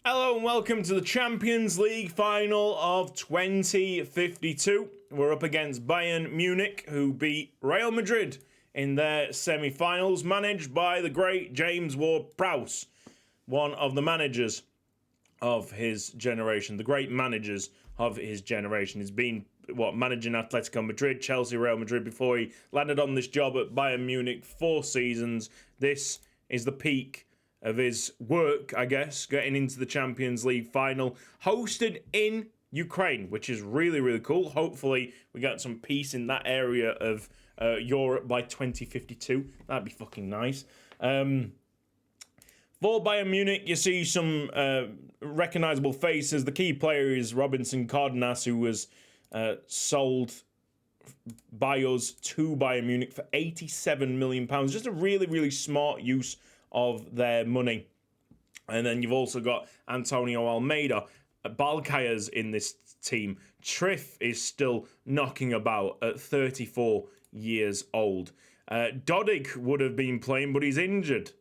Hello and welcome to the Champions League final of 2052. We're up against Bayern Munich, who beat Real Madrid in their semi-finals, managed by the great James Ward-Prowse, one of the managers of his generation, the great managers of his generation. He's been, managing Atletico Madrid, Chelsea, Real Madrid before he landed on this job at Bayern Munich. 4 seasons. This is the peak of his work, I guess, getting into the Champions League final, hosted in Ukraine, which is really, really cool. Hopefully, we get some peace in that area of Europe by 2052. That'd be fucking nice. For Bayern Munich, you see some recognisable faces. The key player is Robinson Cardenas, who was sold by us to Bayern Munich for £87 million. Just a really, really smart use of their money. And then you've also got Antonio Almeida. Balcaya's in this team. Triff is still knocking about at 34 years old. Dodig would have been playing, but he's injured.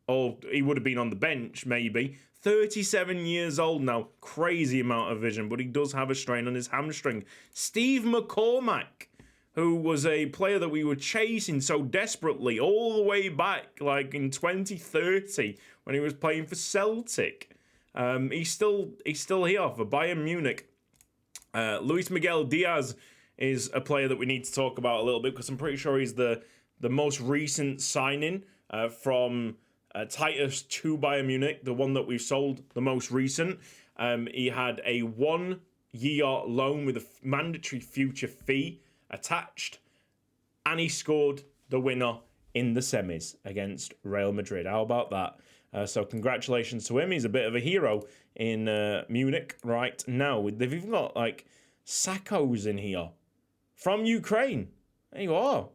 Or he would have been on the bench, maybe. 37 years old now. Crazy amount of vision, but he does have a strain on his hamstring. Steve McCormack, who was a player that we were chasing so desperately all the way back, like in 2030, when he was playing for Celtic. He's still here for Bayern Munich. Luis Miguel Diaz is a player that we need to talk about a little bit, because I'm pretty sure he's the most recent signing from Titus to Bayern Munich, the one that we've sold, the most recent. He had a 1-year loan with a mandatory future fee attached, and he scored the winner in the semis against Real Madrid. How about that? So congratulations to him. He's a bit of a hero in Munich right now. They've even got like Sakos in here from Ukraine. There you are.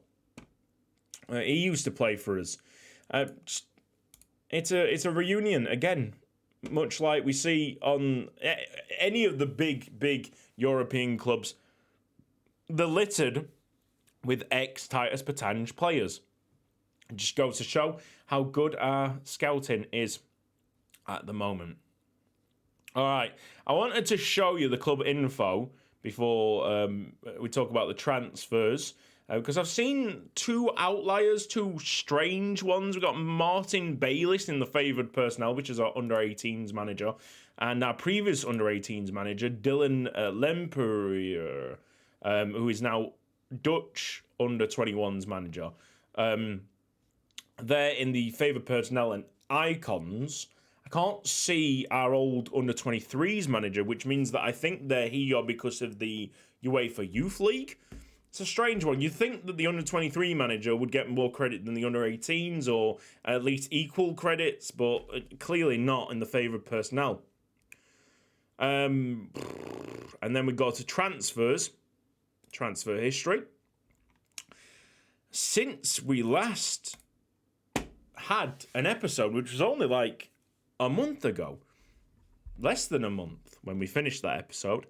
He used to play for us. It's a reunion again, much like we see on any of the big European clubs. They're littered with ex-Titus Pétange players. It just goes to show how good our scouting is at the moment. All right, I wanted to show you the club info before we talk about the transfers, because I've seen 2 outliers, 2 strange ones. We've got Martin Bayliss in the favoured personnel, which is our under-18s manager, and our previous under-18s manager, Dylan Lemperier, who is now Dutch under-21s manager. They're in the favoured personnel and icons. I can't see our old under-23s manager, which means that I think they're here because of the UEFA Youth League. It's a strange one. You'd think that the under-23 manager would get more credit than the under-18s, or at least equal credits, but clearly not in the favoured personnel. And then we go to transfers. Transfer history. Since we last had an episode, which was only like a month ago, less than a month when we finished that episode,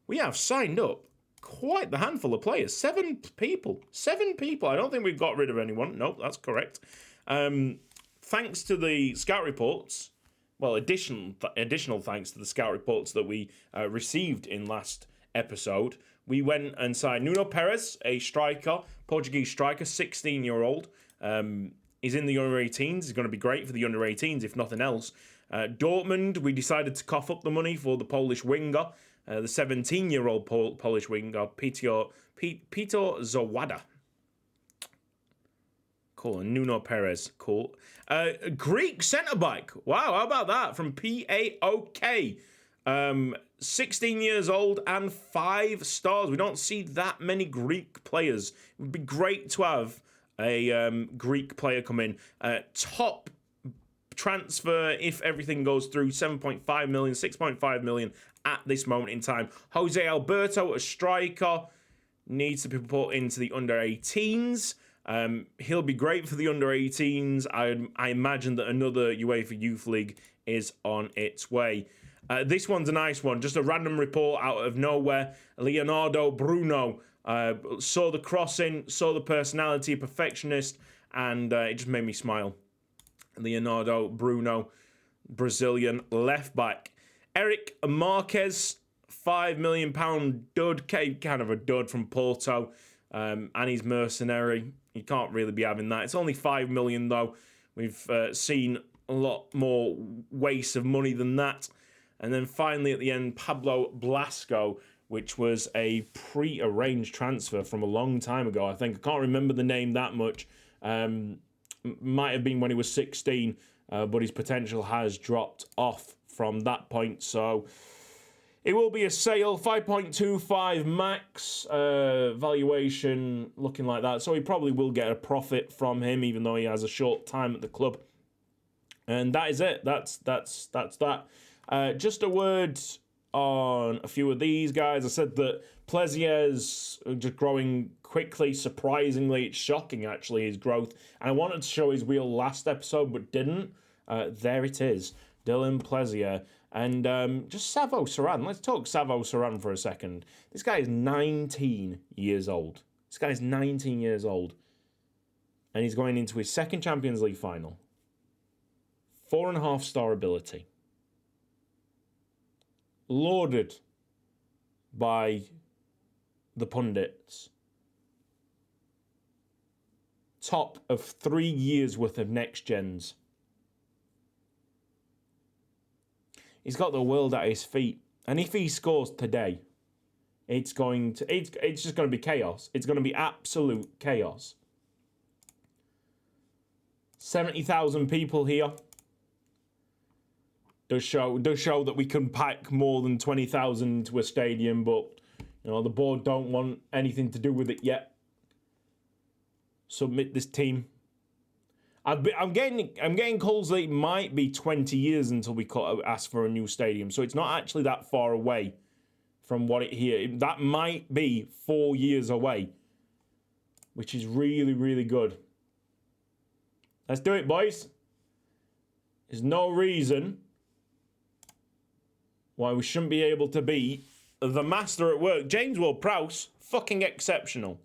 we have signed up quite the handful of players. 7 people. 7 people. I don't think we've got rid of anyone. Nope, that's correct. Thanks to the scout reports, well, additional thanks to the scout reports that we received in last episode, we went and signed Nuno Perez, a striker, Portuguese striker, 16-year-old. He's in the under-18s. He's going to be great for the under-18s, if nothing else. Dortmund, we decided to cough up the money for the Polish winger, the 17-year-old Polish winger, Peter Zawada. Cool. And Nuno Perez. Cool. Greek centre-back. Wow, how about that? From PAOK. 16 years old and 5 stars. We don't see that many Greek players. It would be great to have a Greek player come in. Top transfer, if everything goes through, 7.5 million, 6.5 million at this moment in time. Jose Alberto, a striker, needs to be put into the under-18s. He'll be great for the under-18s. I imagine that another UEFA Youth League is on its way. This one's a nice one. Just a random report out of nowhere. Leonardo Bruno saw the crossing, saw the personality, perfectionist, and it just made me smile. Leonardo Bruno, Brazilian left-back. Eric Marquez, £5 million dud, kind of a dud from Porto, and he's mercenary. You can't really be having that. It's only £5 million, though. We've seen a lot more waste of money than that. And then finally at the end, Pablo Blasco, which was a pre-arranged transfer from a long time ago, I think. I can't remember the name that much. Might have been when he was 16, but his potential has dropped off from that point. So it will be a sale, 5.25 max valuation, looking like that. So he probably will get a profit from him, even though he has a short time at the club. And that is it. That's that. Just a word on a few of these guys. I said that Plezier's just growing quickly, surprisingly. It's shocking, actually, his growth. And I wanted to show his wheel last episode, but didn't. There it is. Dylan Plezier. And just Savo Saran. Let's talk Savo Saran for a second. This guy is 19 years old. And he's going into his second Champions League final. 4.5-star ability. Lauded by the pundits. Top of 3 years worth of next gens. He's got the world at his feet, and if he scores today, it's just going to be chaos. It's going to be absolute chaos. 70,000 people here. Does show that we can pack more than 20,000 to a stadium, but the board don't want anything to do with it yet. Submit this team. I'm getting calls that it might be 20 years until we ask for a new stadium, so it's not actually that far away from what it here. That might be 4 years away, which is really, really good. Let's do it, boys. There's no reason why we shouldn't be able to beat the master at work. James Ward-Prowse, fucking exceptional.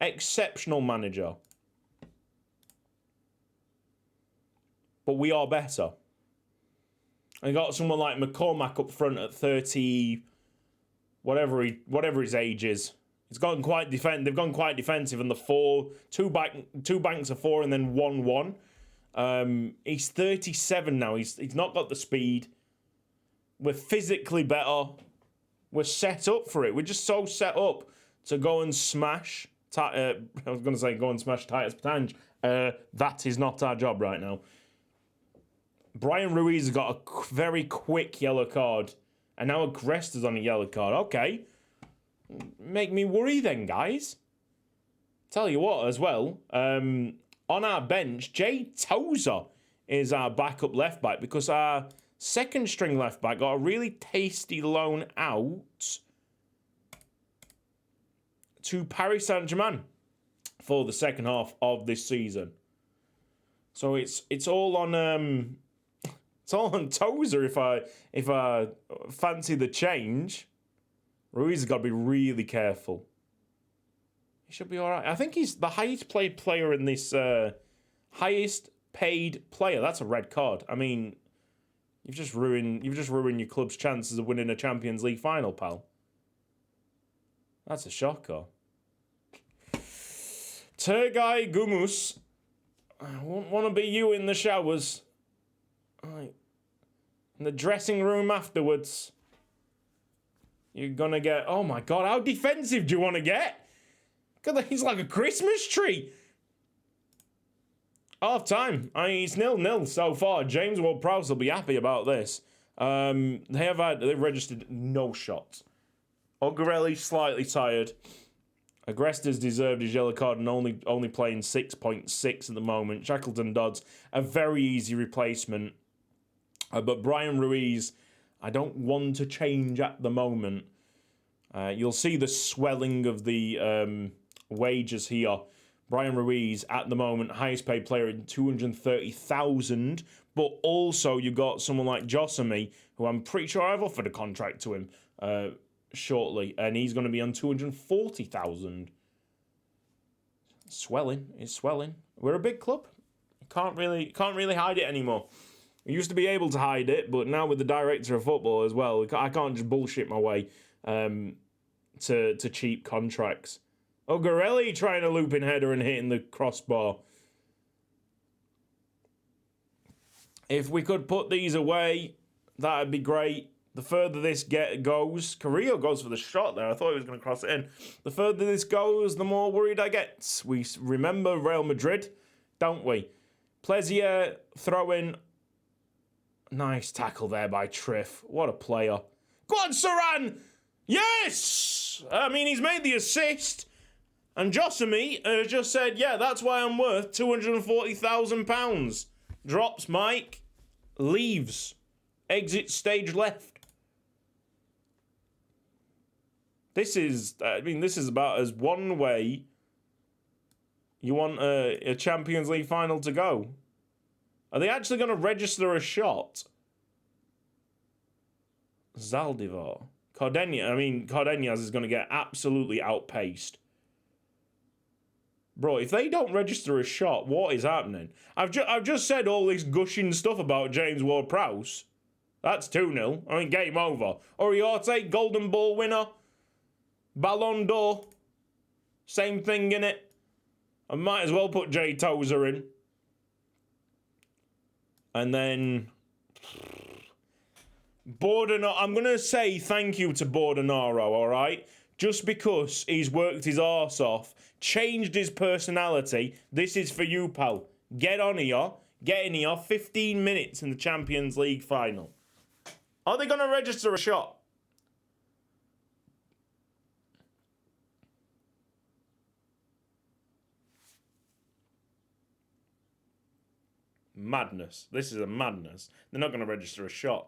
Exceptional manager. But we are better. I got someone like McCormack up front at 30, whatever his age is. He's gone quite They've gone quite defensive, and the two banks of 4 and then 1-1. He's 37 now. He's not got the speed. We're physically better. We're set up for it. We're just so set up to go and smash. I was going to say go and smash Titus Pétange. That is not our job right now. Brian Ruiz has got a very quick yellow card, and now Agresta's on a yellow card. Okay, make me worry then, guys. Tell you what, as well, on our bench, Jay Tozer is our backup left back because our second string left back got a really tasty loan out to Paris Saint-Germain for the second half of this season. So it's all on Tozer if I fancy the change. Ruiz has got to be really careful. He should be all right. I think he's the highest paid player in this. Highest paid player. That's a red card. I mean, you've just ruined your club's chances of winning a Champions League final, pal. That's a shocker. Turgay Gumus. I won't want to be you in the showers. Right. In the dressing room afterwards. You're going to get... Oh, my God. How defensive do you want to get? God, he's like a Christmas tree. Half time. I mean, it's 0-0 so far. James Ward-Prowse will be happy about this. They've registered no shots. Ogorelli slightly tired. Agresta's deserved his yellow card and only playing 6.6 at the moment. Shackleton Dodds, a very easy replacement. But Brian Ruiz, I don't want to change at the moment. You'll see the swelling of the wages here. Brian Ruiz, at the moment, highest paid player in 230,000. But also, you've got someone like Josemi, who I'm pretty sure I've offered a contract to him shortly, and he's going to be on 240,000. Swelling, it's swelling. We're a big club. Can't really hide it anymore. We used to be able to hide it, but now with the director of football as well, I can't just bullshit my way to cheap contracts. Oh, Gorelli trying a looping header and hitting the crossbar. If we could put these away, that'd be great. The further this goes, Carrillo goes for the shot there. I thought he was going to cross it in. The further this goes, the more worried I get. We remember Real Madrid, don't we? Plezier throwing. Nice tackle there by Triff. What a player. Go on, Saran! Yes! I mean, he's made the assist. And Josemi just said, yeah, that's why I'm worth £240,000. Drops Mike. Leaves. Exit stage left. This is about as one way you want a Champions League final to go. Are they actually going to register a shot? Zaldivar. Cardenas is going to get absolutely outpaced. Bro, if they don't register a shot, what is happening? I've just said all this gushing stuff about James Ward-Prowse. That's 2-0. I mean, game over. Uriarte, Golden Ball winner. Ballon d'Or. Same thing, innit? I might as well put Jay Tozer in. And then Bordenaro. I'm going to say thank you to Bordenaro, all right? Just because he's worked his arse off, changed his personality. This is for you, pal. Get on here. Get in here. 15 minutes in the Champions League final. Are they going to register a shot? Madness. This is a madness. They're not going to register a shot.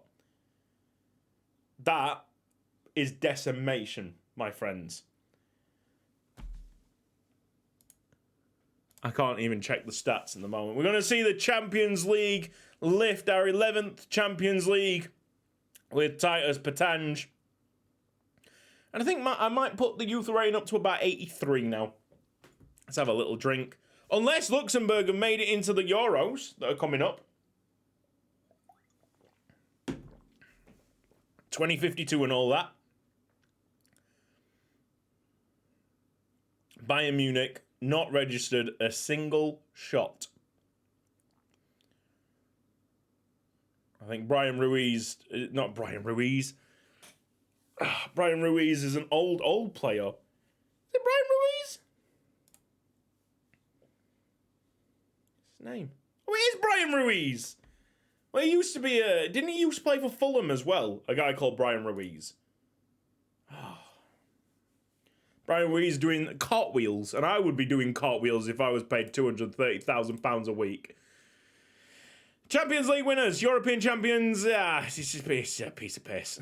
That is decimation, my friends. I can't even check the stats in the moment. We're going to see the Champions League lift, our 11th Champions League with Titus Pétange. And I think I might put the youth rating up to about 83 now. Let's have a little drink. Unless Luxembourg have made it into the Euros that are coming up. 2052 and all that. Bayern Munich not registered a single shot. I think Brian Ruiz is an old player. Is it Brian Ruiz? His name. Oh, it is Brian Ruiz. Well, he used to be didn't he used to play for Fulham as well? A guy called Brian Ruiz. Brian Ruiz doing cartwheels, and I would be doing cartwheels if I was paid £230,000 a week. Champions League winners, European champions. It's just a piece of piss.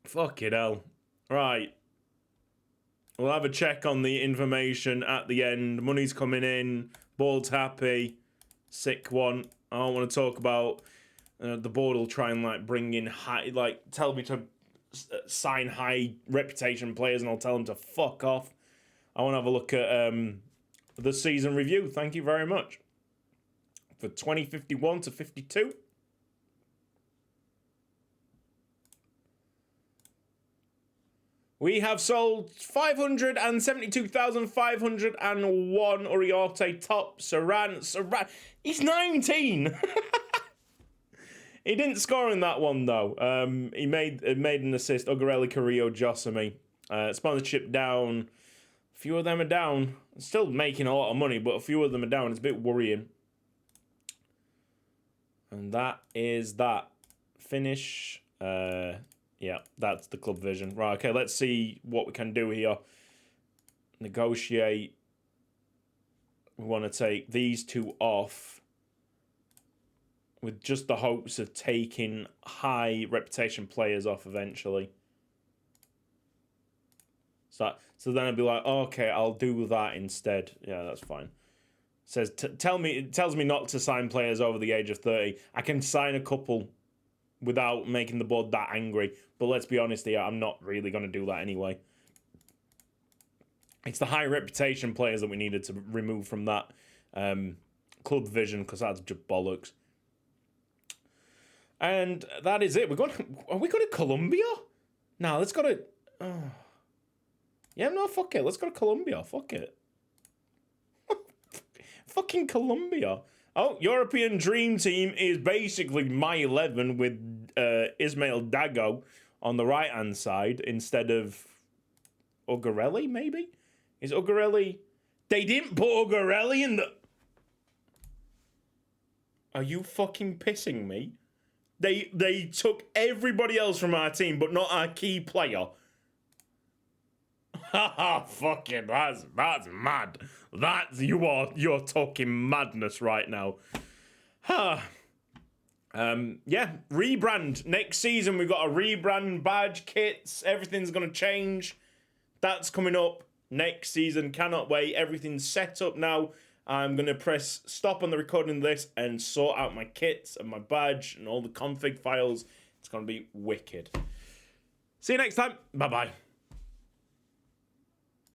Fucking hell. Right. We'll have a check on the information at the end. Money's coming in. Board's happy. Sick one. I don't want to talk about the board will try and bring in tell me to sign high reputation players, and I'll tell them to fuck off. I want to have a look at the season review. Thank you very much. For 2051 to 52. We have sold 572,501 Uriarte top. Saran. He's 19. He didn't score in that one, though. He made an assist. Ugarelli, Carrillo, Josemi. Sponsorship down. A few of them are down. Still making a lot of money, but a few of them are down. It's a bit worrying. And that is that. Finish. Yeah, that's the club vision. Right, okay, let's see what we can do here. Negotiate. We want to take these two off with just the hopes of taking high reputation players off eventually. So then I'd be like, oh, okay, I'll do that instead. Yeah, that's fine. Says it tells me not to sign players over the age of 30. I can sign a couple without making the board that angry. But let's be honest here, I'm not really going to do that anyway. It's the high reputation players that we needed to remove from that club vision because that's just bollocks. And that is it. Are we going to Colombia? No, let's go to... Oh. Yeah, no, fuck it. Let's go to Colombia. Fuck it. Fucking Colombia. Oh, European Dream Team is basically my 11 with Ismail Dago on the right-hand side instead of Ugarelli, maybe? Is Ugarelli... They didn't put Ugarelli in the... Are you fucking pissing me? They took everybody else from our team, but not our key player. Haha, fucking, that's mad. You're talking madness right now. Huh. Yeah, rebrand. Next season, we've got a rebrand, badge, kits, everything's going to change. That's coming up next season. Cannot wait. Everything's set up now. I'm going to press stop on the recording of this and sort out my kits and my badge and all the config files. It's going to be wicked. See you next time. Bye-bye.